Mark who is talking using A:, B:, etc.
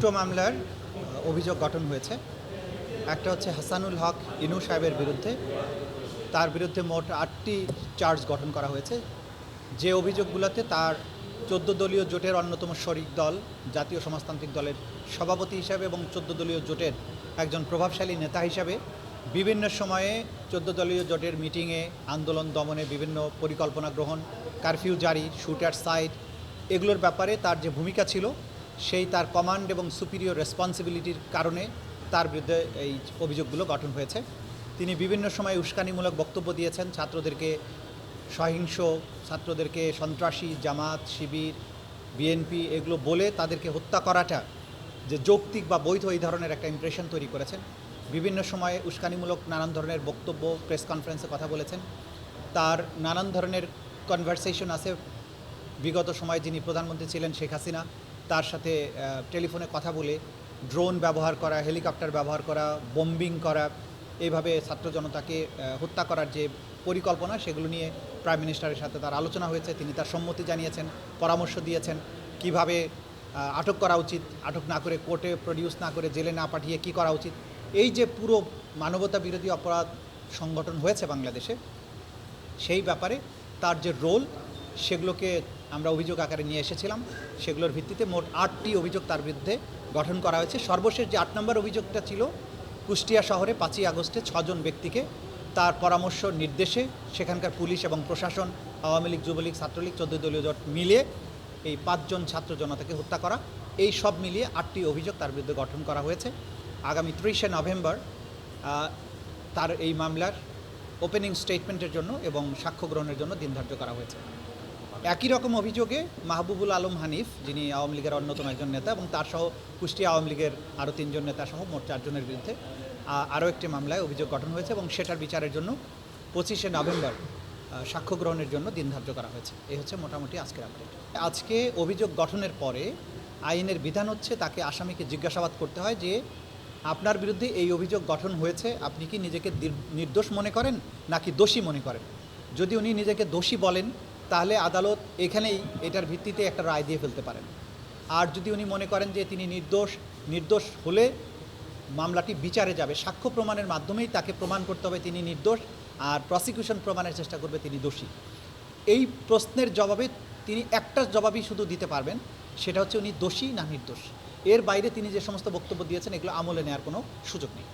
A: দুটো মামলার অভিযোগ গঠন হয়েছে। একটা হচ্ছে হাসানুল হক ইনু সাহেবের বিরুদ্ধে। তার বিরুদ্ধে মোট ৮টি চার্জ গঠন করা হয়েছে, যে অভিযোগগুলোতে তার ১৪ দলীয় জোটের অন্যতম শরিক দল জাতীয় সমাজতান্ত্রিক দলের সভাপতি হিসাবে এবং ১৪ দলীয় জোটের একজন প্রভাবশালী নেতা হিসাবে বিভিন্ন সময়ে ১৪ দলীয় জোটের মিটিংয়ে আন্দোলন দমনে বিভিন্ন পরিকল্পনা গ্রহণ, কারফিউ জারি, শুটার সাইট, এগুলোর ব্যাপারে তার যে ভূমিকা ছিল সেই তার কমান্ড এবং সুপিরিয়র রেসপন্সিবিলিটির কারণে তার বিরুদ্ধে এই অভিযোগগুলো গঠন হয়েছে। তিনি বিভিন্ন সময় উস্কানিমূলক বক্তব্য দিয়েছেন, ছাত্রদেরকে সহিংস, ছাত্রদেরকে সন্ত্রাসী, জামাত, শিবির, বিএনপি এগুলো বলে তাদেরকে হত্যা করাটা যে যৌক্তিক বা বৈধ এই ধরনের একটা ইমপ্রেশন তৈরি করেছেন। বিভিন্ন সময়ে উস্কানিমূলক নানান ধরনের বক্তব্য, প্রেস কনফারেন্সে কথা বলেছেন। তার নানান ধরনের কনভারসেশন আছে। বিগত সময়ে যিনি প্রধানমন্ত্রী ছিলেন শেখ হাসিনা, তার সাথে টেলিফোনে কথা বলে ড্রোন ব্যবহার করা, হেলিকপ্টার ব্যবহার করা, বোম্বিং করা, এইভাবে ছাত্র জনতাকে হত্যা করার যে পরিকল্পনা, সেগুলো নিয়ে প্রাইম মিনিস্টারের সাথে তার আলোচনা হয়েছে। তিনি তার সম্মতি জানিয়েছেন, পরামর্শ দিয়েছেন কিভাবে আটক করা উচিত, আটক না করে কোর্টে প্রডিউস না করে জেলে না পাঠিয়ে কি করা উচিত। এই যে পুরো মানবতা বিরোধী অপরাধ সংগঠন হয়েছে বাংলাদেশে, সেই ব্যাপারে তার যে রোল, সেগুলোকে আমরা অভিযোগ আকারে নিয়ে এসেছিলাম। সেগুলোর ভিত্তিতে মোট ৮টি অভিযোগ তার বিরুদ্ধে গঠন করা হয়েছে। সর্বশেষ যে ৮ নম্বর অভিযোগটা ছিল, কুষ্টিয়া শহরে ৫ই আগস্টে ৬ জন ব্যক্তিকে তার পরামর্শ নির্দেশে সেখানকার পুলিশ এবং প্রশাসন, আওয়ামী লীগ, যুবলীগ, ছাত্রলীগ, ১৪ দলীয় জোট মিলিয়ে এই ৫ জন ছাত্র জনতাকে হত্যা করা, এই সব মিলিয়ে ৮টি অভিযোগ তার বিরুদ্ধে গঠন করা হয়েছে। আগামী ৩০শে নভেম্বর তার এই মামলার ওপেনিং স্টেটমেন্টের জন্য এবং সাক্ষ্য গ্রহণের জন্য দিন ধার্য করা হয়েছে। একই রকম অভিযোগে মাহবুবুল আলম হানিফ, যিনি আওয়ামী লীগের অন্যতম একজন নেতা, এবং তার সহ কুষ্টিয়া আওয়ামী লীগের আরও ৩ জন নেতা সহ মোট ৪ জনের বিরুদ্ধে আরও একটি মামলায় অভিযোগ গঠন হয়েছে এবং সেটার বিচারের জন্য ২৫শে নভেম্বর সাক্ষ্য গ্রহণের জন্য দিন ধার্য করা হয়েছে। এই হচ্ছে মোটামুটি আজকের আপডেট। আজকে অভিযোগ গঠনের পরে আইনের বিধান হচ্ছে তাকে আসামিকে জিজ্ঞাসাবাদ করতে হয় যে আপনার বিরুদ্ধে এই অভিযোগ গঠন হয়েছে, আপনি কি নিজেকে নির্দোষ মনে করেন নাকি দোষী মনে করেন। যদি উনি নিজেকে দোষী বলেন, তাহলে আদালত এখানেই এটার ভিত্তিতে একটা রায় দিয়ে ফেলতে পারেন। আর যদি উনি মনে করেন যে তিনি নির্দোষ হলে মামলাটি বিচারে যাবে, সাক্ষ্য প্রমাণের মাধ্যমেই তাকে প্রমাণ করতে হবে তিনি নির্দোষ, আর প্রসিকিউশন প্রমাণের চেষ্টা করবে তিনি দোষী। এই প্রশ্নের জবাবে তিনি একটা জবাবই শুধু দিতে পারবেন, সেটা হচ্ছে উনি দোষী না নির্দোষ। এর বাইরে তিনি যে সমস্ত বক্তব্য দিয়েছেন, এগুলো আমলে নেওয়ার কোনো সুযোগ নেই।